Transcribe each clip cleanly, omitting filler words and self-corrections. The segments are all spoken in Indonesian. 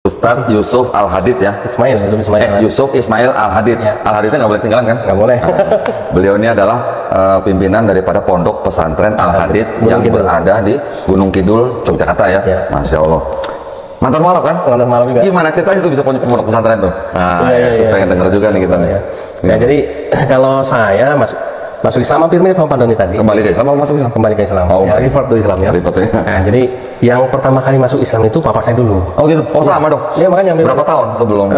Ustadz Yusuf Al-Hadid ya. Yusuf Ismail Al-Hadid. Ya. Al-Hadidnya nggak boleh tinggalan kan? Nggak boleh. Beliau ini adalah pimpinan daripada pondok pesantren Al-Hadid yang berada di Gunung Kidul, Yogyakarta ya. Masya Allah. Mantan malam kan? Mantan malam juga. Gimana ceritanya itu bisa punya pondok pesantren tuh? Nah, pengen denger juga nih kita nih. Ya, jadi kalau saya masuk Islam hampir mirip sama Pak Doni tadi. Kembali ke Islam, masuk Islam? Kembali ke Islam. Oh, ya, revert to Islam ya. Nah, jadi yang pertama kali masuk Islam itu papa saya dulu. Oh gitu? Oh sama dong? Iya makanya. Berapa tahun sebelum?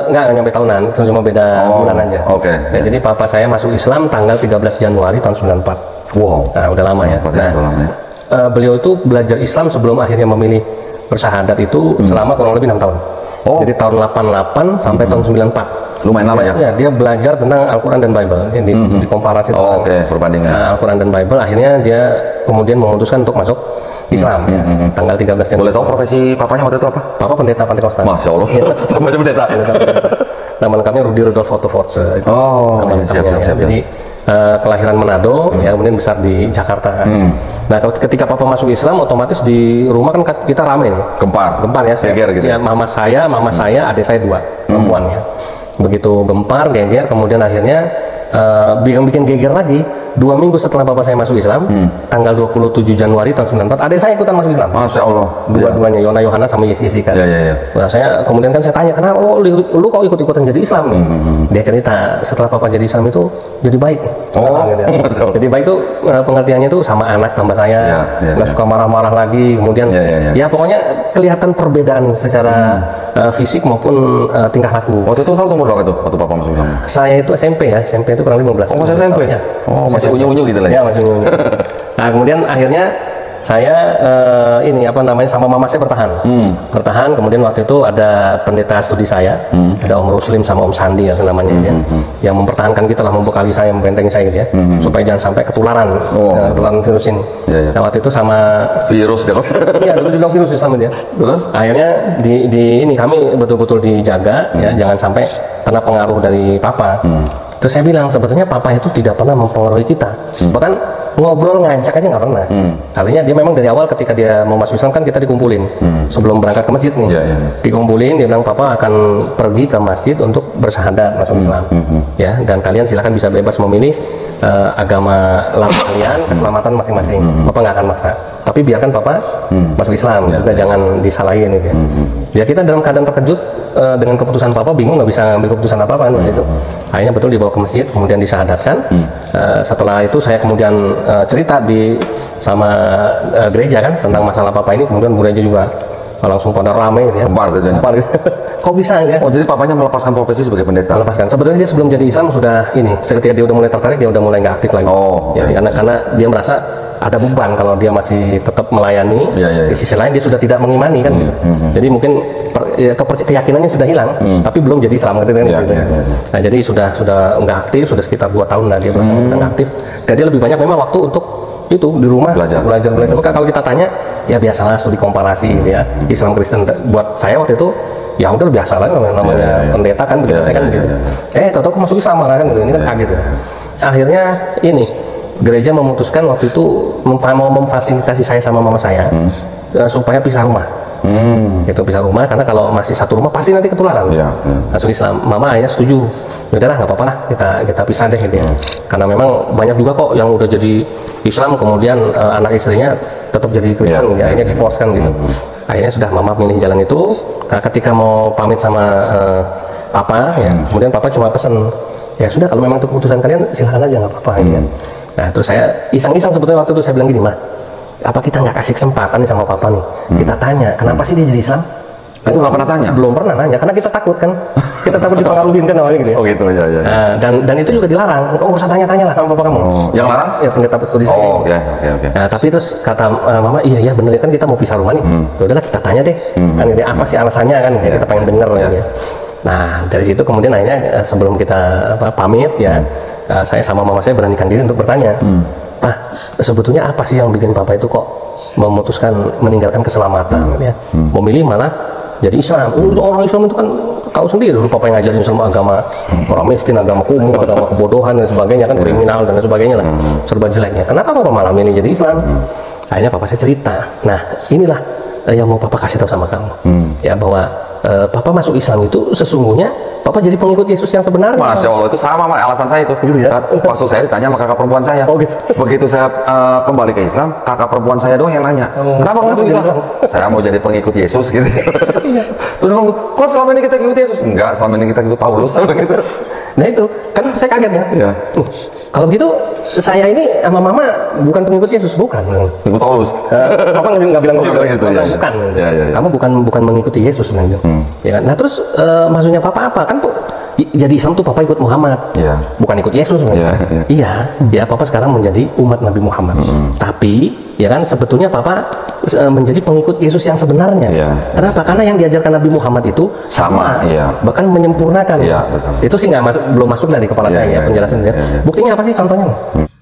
Enggak nyampe tahunan, cuma beda bulan aja. Oke. Ya, jadi papa saya masuk Islam tanggal 13 Januari tahun 94. Wow. Nah, udah lama ya. Beliau itu belajar Islam sebelum akhirnya memilih bersyahadat itu selama kurang lebih 6 tahun. Jadi tahun 88 sampai tahun 94. Lumayan lama ya? Ya, dia belajar tentang Al-Quran dan Bible, di komparasi perbandingan Al-Quran dan Bible. Akhirnya dia kemudian memutuskan untuk masuk Islam tanggal 13 Januari. Boleh tahu profesi papanya waktu itu apa? Papa pendeta Pantekosta. Masya Allah. Baca pendeta. Nama lengkapnya Rudi Rudolf Otto Force. Siap. Jadi kelahiran Manado, ya kemudian besar di Jakarta. Nah, ketika papa masuk Islam, otomatis di rumah kan kita ramai nih. Gempar ya. Gitu. Ya, mama saya, adik saya 2 perempuan ya. Begitu gempar, geger, kemudian akhirnya bikin geger lagi 2 minggu setelah bapak saya masuk Islam, tanggal 27 Januari tahun 94, adik saya ikutan masuk Islam. Masya Allah. Dua-duanya, Yona Yohana sama Jessica. Nah, kemudian kan saya tanya, kenapa lu kok ikut-ikutan jadi Islam nih? Dia cerita, setelah papa jadi Islam itu jadi baik. Jadi baik itu pengertiannya itu sama anak sama saya, nggak suka marah-marah lagi. Kemudian ya pokoknya kelihatan perbedaan secara fisik maupun tingkah laku. Waktu itu umur berapa tuh waktu papa masuk Islam? Saya itu SMP ya, SMP itu kurang lebih 15. Oh masih SMP? Ya. Oh masih unyu-unyu gitu lah ya? Masih unyu-unyu. Nah kemudian akhirnya saya sama mama saya bertahan, kemudian waktu itu ada pendeta studi saya, ada Om Ruslim sama Om Sandi ya namanya yang mempertahankan kita lah, membekali saya, membentengi saya gitu ya, supaya jangan sampai ketularan virus ini. Nah waktu itu sama virus deh. Iya dulu dibilang virus Islam dia. Terus akhirnya di kami betul-betul dijaga ya, jangan sampai kena pengaruh dari papa. Terus saya bilang sebetulnya papa itu tidak pernah mempengaruhi kita, bahkan ngobrol ngancak aja nggak pernah. Artinya dia memang dari awal ketika dia mau masuk Islam kan kita dikumpulin sebelum berangkat ke masjid nih. Dikumpulin, dia bilang papa akan pergi ke masjid untuk bersyahadat masuk Islam. Ya, dan kalian silahkan bisa bebas memilih agama lama kalian, keselamatan masing-masing. Papa nggak akan maksa. Tapi biarkan papa masuk Islam, juga jangan disalahin gitu ya. Ya kita dalam keadaan terkejut dengan keputusan papa, bingung nggak bisa ambil keputusan apa-apa kan itu. Akhirnya betul dibawa ke masjid, kemudian disyahadatkan. Setelah itu saya kemudian cerita sama gereja kan tentang masalah papa ini, kemudian gereja juga langsung pada rame gitu ya. Gempar gitu. Kok bisa ya? Oh jadi papanya melepaskan profesi sebagai pendeta? Melepaskan. Sebetulnya dia sebelum jadi Islam sudah ketika dia udah mulai tertarik, dia udah mulai nggak aktif lagi. Ya, karena dia merasa ada beban kalau dia masih tetap melayani. Di sisi lain dia sudah tidak mengimani kan. Jadi mungkin keyakinannya sudah hilang, tapi belum jadi Islam gitu kan. Nah jadi sudah nggak aktif, sudah sekitar 2 tahun lah dia nggak aktif. Dan dia lebih banyak memang waktu untuk itu di rumah belajar. Kalau kita tanya ya biasalah studi komparasi gitu ya, Islam Kristen. Buat saya waktu itu ya udah biasa lah namanya pendeta kan begitu kan begitu. Tahu-tahu masuk Islam kan gitu. Ini kan kaget ya. Akhirnya gereja memutuskan waktu itu mau memfasilitasi saya sama mama saya supaya pisah rumah. Itu pisah rumah karena kalau masih satu rumah pasti nanti ketularan. Masuk Islam. Mama akhirnya setuju. Udahlah nggak apa-apa lah kita pisah deh gitu ya. Karena memang banyak juga kok yang udah jadi Islam kemudian anak istrinya tetap jadi Kristen, akhirnya divorce kan gitu. Akhirnya sudah mama milih jalan itu. Ketika mau pamit sama papa, kemudian papa cuma pesen, ya sudah kalau memang itu keputusan kalian silahkan aja nggak apa-apa. Nah terus saya iseng-iseng sebetulnya waktu itu saya bilang gini, Ma, apa kita nggak kasih kesempatan nih sama papa nih? Kita tanya, kenapa sih dia jadi Islam? Itu nggak pernah tanya? Belum pernah nanya, karena kita takut kan. Kita takut dipengaruhin kan awalnya gitu ya. Oh gitu ya. Dan itu juga dilarang. Nggak usah tanya-tanya lah sama papa kamu. Yang larang? Ya pendeta studi saya. Oke. Nah tapi terus kata mama, iya bener kan kita mau pisah rumah nih. Udahlah kita tanya deh. Kan ini apa sih alasannya kan? Kita pengen denger gitu ya. Nah dari situ kemudian akhirnya sebelum kita pamit ya, saya sama mama saya beranikan diri untuk bertanya, Pak, sebetulnya apa sih yang bikin papa itu kok memutuskan meninggalkan keselamatan ya, memilih malah jadi Islam? Orang Islam itu kan kau sendiri dulu papa yang ngajarin Islam agama orang miskin, agama kumuh, agama kebodohan dan sebagainya kan, kriminal dan sebagainya lah, serba jeleknya. Kenapa papa malah milih jadi Islam? Akhirnya papa saya cerita. Nah inilah yang mau papa kasih tahu sama kamu, ya bahwa Papa masuk Islam itu sesungguhnya Papa jadi pengikut Yesus yang sebenarnya. Masya Allah, itu sama alasan saya itu. Gitu ya? Waktu saya ditanya sama kakak perempuan saya. Oh gitu. Begitu saya kembali ke Islam, kakak perempuan saya doang yang nanya, kenapa kamu masuk Islam? Saya mau jadi pengikut Yesus gitu. Terus ngomong, kok selama ini kita ikut Yesus? Enggak, selama ini kita ikut Paulus. Gitu. Nah itu, kan saya kaget ya. Ya. Kalau begitu, saya ini sama Mama bukan pengikut Yesus, bukan. Ikut Paulus. Papa nggak bilang gitu, gitu ya. bukan. Ya. Kamu bukan mengikuti Yesus sebenarnya. Ya, nah terus maksudnya Papa apa? Kan jadi Islam tuh Papa ikut Muhammad, bukan ikut Yesus sebenarnya. Iya, Papa sekarang menjadi umat Nabi Muhammad. Tapi ya kan sebetulnya Papa menjadi pengikut Yesus yang sebenarnya. Kenapa? Karena yang diajarkan Nabi Muhammad itu sama. Bahkan menyempurnakan. Itu sih belum masuk dari kepala saya penjelasannya. Buktinya apa sih contohnya?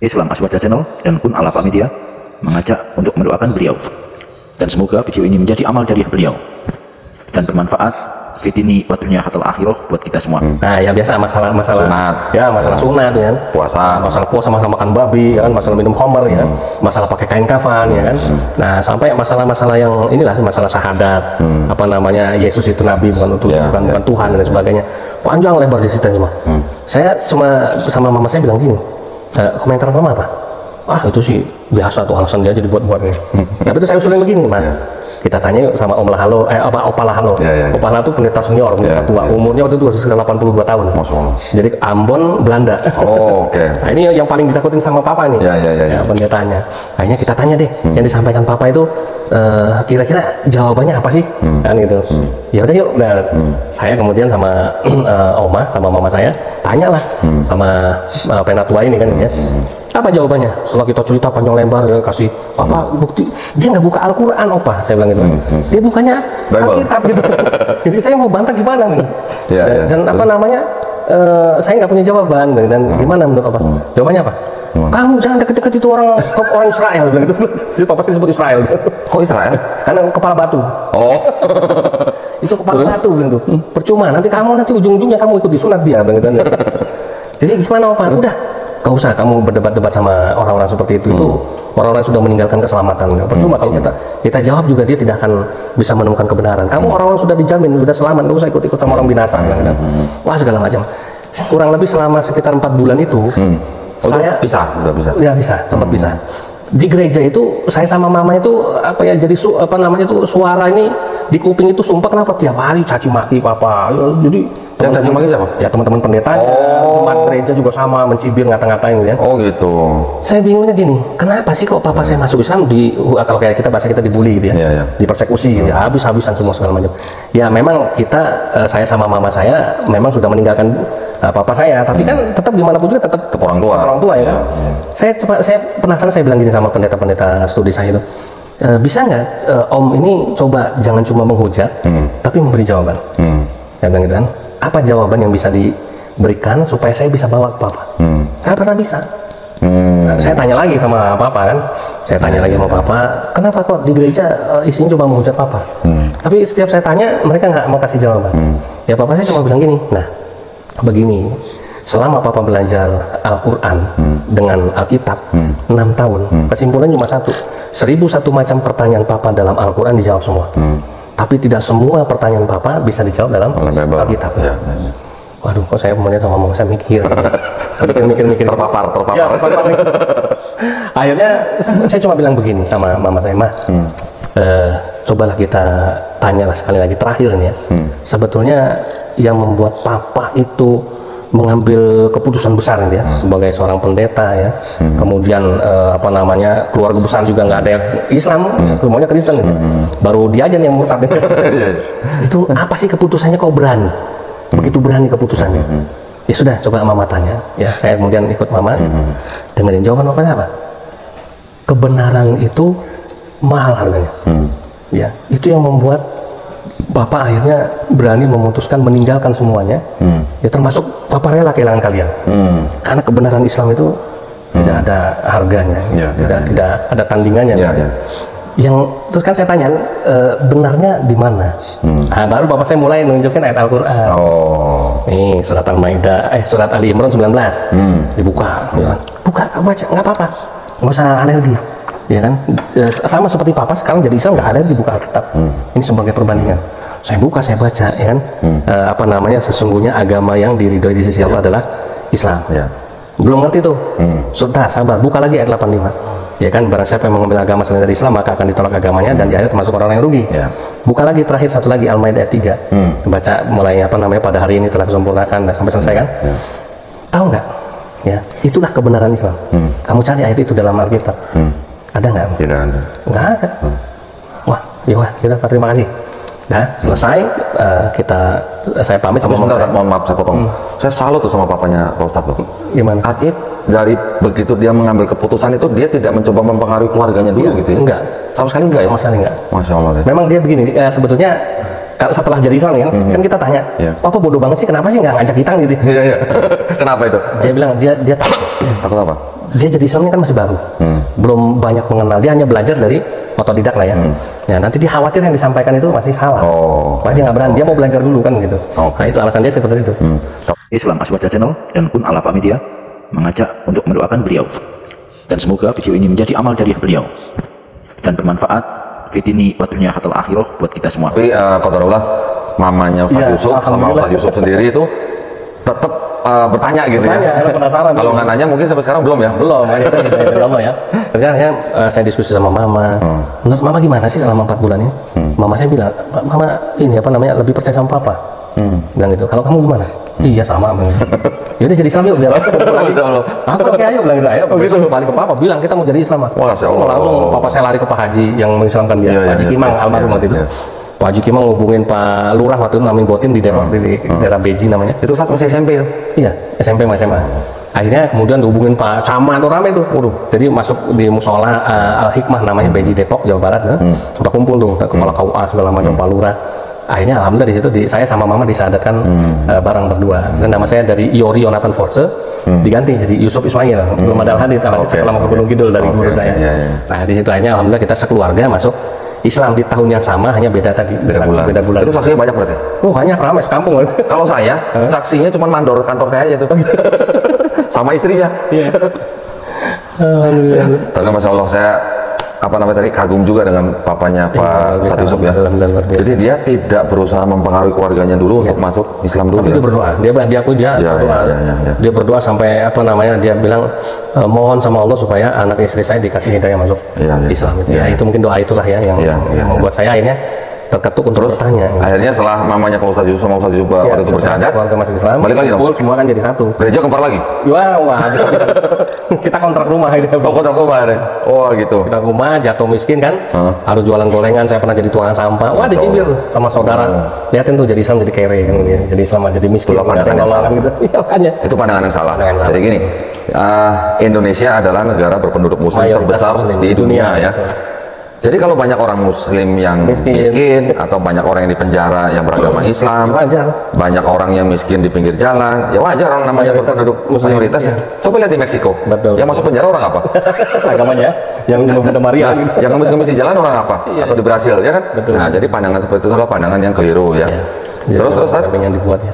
Islam Aswaja Channel dan Kun Alafa Media mengajak untuk mendoakan beliau, dan semoga video ini menjadi amal jariah beliau dan bermanfaat fitini watunya hatal akhirah buat kita semua. Nah ya biasa masalah sunat, masalah sunat ya kan, masalah puasa, masalah makan babi ya kan, masalah minum khamar ya kan, masalah pakai kain kafan ya kan. Nah sampai masalah-masalah yang inilah, masalah syahadat, apa namanya, Yesus itu nabi bukan Tuhan dan sebagainya, panjang lebar di situ semua. Saya cuma sama mama saya bilang gini, komentar mama apa? Itu sih biasa tuh, alasan dia jadi buat-buatnya. Tapi itu saya usulin begini, Mas. Kita tanya yuk sama Om Lahalo, Opa Lahalo. Opa Lahalo itu pendeta senior, pendeta tua. Umurnya waktu itu 82 tahun. Jadi Ambon, Belanda. Oke. Nah ini yang paling ditakutin sama Papa nih. Pendetanya. Akhirnya kita tanya deh, yang disampaikan Papa itu kira-kira jawabannya apa sih? Kan gitu. Ya udah yuk. Nah, saya kemudian sama Oma, sama mama saya tanyalah sama pendeta tua ini kan ya. Apa jawabannya? Setelah kita cerita panjang lebar, dia kasih Papa bukti. Dia nggak buka Al-Quran, Opa, saya bilang gitu. Dia bukanya Alkitab gitu. Jadi saya mau bantah gimana nih? Dan apa namanya? Saya nggak punya jawaban. Dan gimana menurut Papa? Jawabannya apa? Kamu jangan deket-deket itu orang Israel, bilang gitu. Jadi Papa sih disebut Israel. Kok Israel? Karena kepala batu. Itu kepala batu gitu. Percuma. Nanti ujung-ujungnya kamu ikut disunat dia, bilang gitu. Jadi gimana Opa? Udah. Gak usah kamu berdebat-debat sama orang-orang seperti itu. Itu orang-orang sudah meninggalkan keselamatan. Percuma kalau kita jawab juga, dia tidak akan bisa menemukan kebenaran. Kamu orang-orang sudah dijamin, sudah selamat, gak usah ikut-ikut sama orang binasa. Wah segala macam. Kurang lebih selama sekitar 4 bulan itu, saya bisa, sempat bisa. Di gereja itu saya sama mama itu jadi suara ini di kuping itu sumpah, kenapa tiap hari caci maki Papa. Jadi yang caci maki siapa? Ya teman-teman pendeta, jemaat gereja juga sama, mencibir, ngata-ngatain ya. Gitu. Saya bingungnya gini, kenapa sih kok Papa saya masuk Islam kalau kayak bahasa kita dibully gitu ya, dipersekusi gitu ya, habis-habisan semua segala macam. Ya memang saya sama mama saya memang sudah meninggalkan Papa saya, tapi kan tetap gimana pun juga tetap orang tua ya kan. Saya penasaran, saya bilang gini sama pendeta-pendeta studi saya itu, bisa nggak Om ini coba jangan cuma menghujat, tapi memberi jawaban. Saya bilang gitu kan, apa jawaban yang bisa diberikan supaya saya bisa bawa ke Papa? Karena pernah bisa. Nah, saya tanya lagi sama Papa kan, kenapa kok di gereja isinya cuma menghujat Papa? Tapi setiap saya tanya mereka nggak mau kasih jawaban. Ya Papa saya cuma bilang gini, nah begini, selama Papa belajar Al-Quran dengan Alkitab 6 tahun, kesimpulannya cuma satu, 1001 macam pertanyaan Papa dalam Al-Quran dijawab semua. Tapi tidak semua pertanyaan Papa bisa dijawab dalam Alkitab. Waduh, kok saya kemudian sama mama saya mikir terpapar. Akhirnya saya cuma bilang begini sama mama saya, Ma, cobalah kita tanyalah sekali lagi terakhir nih ya, sebetulnya yang membuat Papa itu mengambil keputusan besar ya, sebagai seorang pendeta ya, kemudian keluarga besar juga nggak ada yang Islam, semuanya Kristen ya. Baru dia aja yang murtad. Itu apa sih keputusannya kok berani? Begitu berani keputusannya. Ya sudah, coba mama tanya. Ya saya kemudian ikut mama, dengerin jawaban bapaknya apa? Kebenaran itu mahal harganya. Ya, itu yang membuat Bapak akhirnya berani memutuskan meninggalkan semuanya. Ya termasuk Bapak rela kehilangan kalian. Karena kebenaran Islam itu tidak ada harganya, tidak ada tandingannya. Yang terus kan saya tanya, benarnya di mana? Nah, baru Bapak saya mulai nunjukin ayat Al-Quran. Nih surat Al-Maidah, surat Ali Imran 19. Dibuka, buka, baca, nggak apa-apa, nggak usah alergi. Ya kan, sama seperti Papa sekarang jadi Islam nggak alergi buka Alkitab. Ini sebagai perbandingan. Saya buka, saya baca, ya kan, apa namanya, sesungguhnya agama yang diridhoi di sisi Allah adalah Islam. Belum ngerti tuh, sudah sabar, buka lagi ayat 85. Ya kan, barang siapa yang mengambil agama selain dari Islam maka akan ditolak agamanya dan di akhir termasuk orang yang rugi. Buka lagi terakhir satu lagi Al-Maidah ayat 3. Baca mulai apa namanya, pada hari ini telah disempurnakan dan sampai selesai kan. Tahu nggak? Ya, itulah kebenaran Islam. Kamu cari ayat itu dalam Alkitab. Ada nggak? Tidak ada. Nggak ada. Wah, ya wah, kita terima kasih. Nah, selesai, saya pamit sama sebentar, mohon maaf saya potong. Saya salut tuh sama papanya Pak Ustadz loh. Gimana? Artinya dari begitu dia mengambil keputusan itu, dia tidak mencoba mempengaruhi keluarganya dulu gitu ya? Enggak. Sama sekali enggak ya? Sama sekali enggak. Masya Allah. Ya. Memang dia begini, sebetulnya kalau setelah jadi Islam ya, kan kita tanya, Papa bodoh banget sih, kenapa sih nggak ngajak kita gitu? Iya. Kenapa itu? Dia bilang, dia takut. Takut apa? Dia jadi Islam ini kan masih baru, belum banyak mengenal, dia hanya belajar dari otodidak lah ya. Ya nanti dia khawatir yang disampaikan itu masih salah. Makanya dia nggak berani, dia mau belajar dulu kan gitu. Nah itu alasan dia seperti itu. Islam Asbaca Channel dan Kun Alafa Media mengajak untuk mendoakan beliau, dan semoga video ini menjadi amal jariah beliau dan bermanfaat fitini wa dunya hatal akhirah buat kita semua. Tapi qadarullah, mamanya Ustadz Yusuf sama Ustadz Yusuf sendiri itu tetap bertanya gitu ya. Penasaran. Kalau nggak nanya mungkin sampai sekarang belum ya? Belum, dari Allah ya. Sekarang saya diskusi sama Mama. Menurut Mama gimana sih selama 4 bulan ini? Mama saya bilang, Mama ini apa namanya, lebih percaya sama Papa. Bilang gitu. Kalau kamu gimana? Iya sama. Ya udah jadi Islam yuk. Aku oke ayo bilang gitu. Ayo balik ke Papa. Bilang kita mau jadi Islam. Langsung Papa saya lari ke Pak Haji yang mengislamkan dia. Pak Haji Kimang almarhum waktu itu. Pak Haji Kimang ngubungin Pak Lurah waktu itu namin botin di daerah Beji namanya. Itu saat masih SMP tuh? Iya, SMP sama SMA. Akhirnya kemudian dihubungin Pak Camat, itu rame tuh. Jadi masuk di musola Al-Hikmah namanya, Beji Depok, Jawa Barat. Udah kumpul tuh, kepala KUA segala macam, Pak Lurah. Akhirnya alhamdulillah di situ saya sama Mama disadatkan bareng berdua. Dan nama saya dari Iori Yonatan Force diganti jadi Yusuf Ismail. Belum ada hadits, selama ke Gunung Kidul dari guru saya. Nah di situ akhirnya alhamdulillah kita sekeluarga masuk Islam di tahun yang sama, hanya beda tadi beda bulan. Itu saksinya banyak berarti? Oh banyak, ramai sekampung. Kalau saya saksinya cuma mandor kantor saya aja tuh. Sama istrinya. Iya. Tapi Masya Allah, saya kagum juga dengan papanya Pak Ustadz Yusuf ya. Jadi dia tidak berusaha mempengaruhi keluarganya dulu untuk masuk Islam dulu. Tapi dia berdoa. Dia berdoa sampai apa namanya, dia bilang mohon sama Allah supaya anak istri saya dikasih hidayah masuk Islam itu. Ya itu mungkin doa itulah ya yang membuat saya akhirnya terketuk untuk bertanya. Akhirnya setelah mamanya Pak Ustadz Yusuf sama Ustadz Yusuf waktu itu bersyahadat, keluarga masuk Islam, balik lagi dong. Semua kan jadi satu. Gereja kempar lagi? Wah, habis. Kita kontrak rumah gitu. Oh, kontrak rumah deh. Oh, gitu. Kita rumah, jatuh miskin kan, harus jualan gorengan, saya pernah jadi tukang sampah. Wah, dicibir sama saudara. Lihatin tuh, jadi Islam jadi kere kan, jadi Islam jadi miskin. Itu pandangan yang salah. Gitu. Ya, itu pandangan yang salah. Jadi gini, Indonesia adalah negara berpenduduk muslim terbesar di dunia ya. Jadi kalau banyak orang muslim yang miskin atau banyak orang yang di penjara yang beragama Islam, banyak orang yang miskin di pinggir jalan, ya wajar, orang namanya penduduk mayoritas ya. Coba lihat di Meksiko, yang masuk penjara orang apa? Agamanya, yang membunuh Maria gitu. Yang ngemis-ngemis di jalan orang apa? Atau di Brasil ya kan? Nah jadi pandangan seperti itu adalah pandangan yang keliru ya. Terus yang dibuat ya.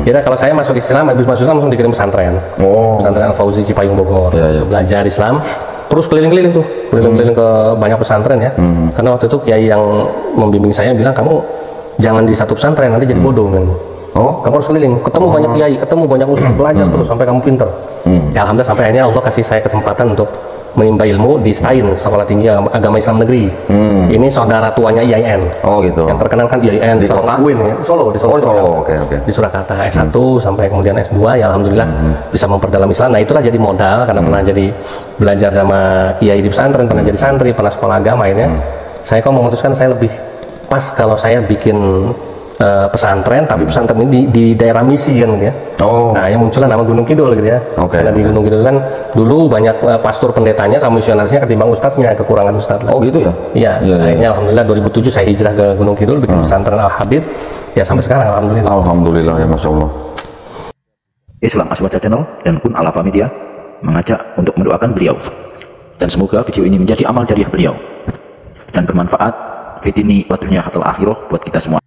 Kira kalau saya masuk Islam, habis masuk Islam langsung dikirim pesantren. Pesantren Al-Fauzi Cipayung Bogor. Belajar Islam. Terus keliling-keliling tuh, keliling-keliling ke banyak pesantren ya. Karena waktu itu kiai yang membimbing saya bilang, kamu jangan di satu pesantren, nanti jadi bodoh kan. Kamu harus keliling, ketemu banyak kiai, ketemu banyak ustaz, belajar terus sampai kamu pinter. Ya alhamdulillah sampai akhirnya Allah kasih saya kesempatan untuk menimba ilmu di STAIN, Sekolah Tinggi Agama Islam Negeri. Ini saudara tuanya IAIN. Gitu. Yang terkenal kan IAIN di kota UIN ya, di Solo. Oke. Di Surakarta S1 sampai kemudian S2 ya alhamdulillah bisa memperdalam Islam. Nah itulah jadi modal karena pernah jadi belajar sama kiai di pesantren, pernah jadi santri, pernah sekolah agama ini. Saya kok memutuskan saya lebih pas kalau saya bikin pesantren, tapi pesantren ini di daerah misi kan gitu ya. Nah yang muncullah nama Gunung Kidul gitu ya. Karena di Gunung Kidul kan dulu banyak pastor pendetanya sama misionarisnya ketimbang ustadznya, kekurangan ustadz lah. Gitu ya? Iya. Akhirnya alhamdulillah 2007 saya hijrah ke Gunung Kidul bikin pesantren Al-Habib. Ya sampai sekarang alhamdulillah. Alhamdulillah ya Masya Allah. Islam Asbaca Channel dan Kun Alafa Media mengajak untuk mendoakan beliau, dan semoga video ini menjadi amal jariah beliau dan bermanfaat fitini wa dunya hatal akhirah buat kita semua.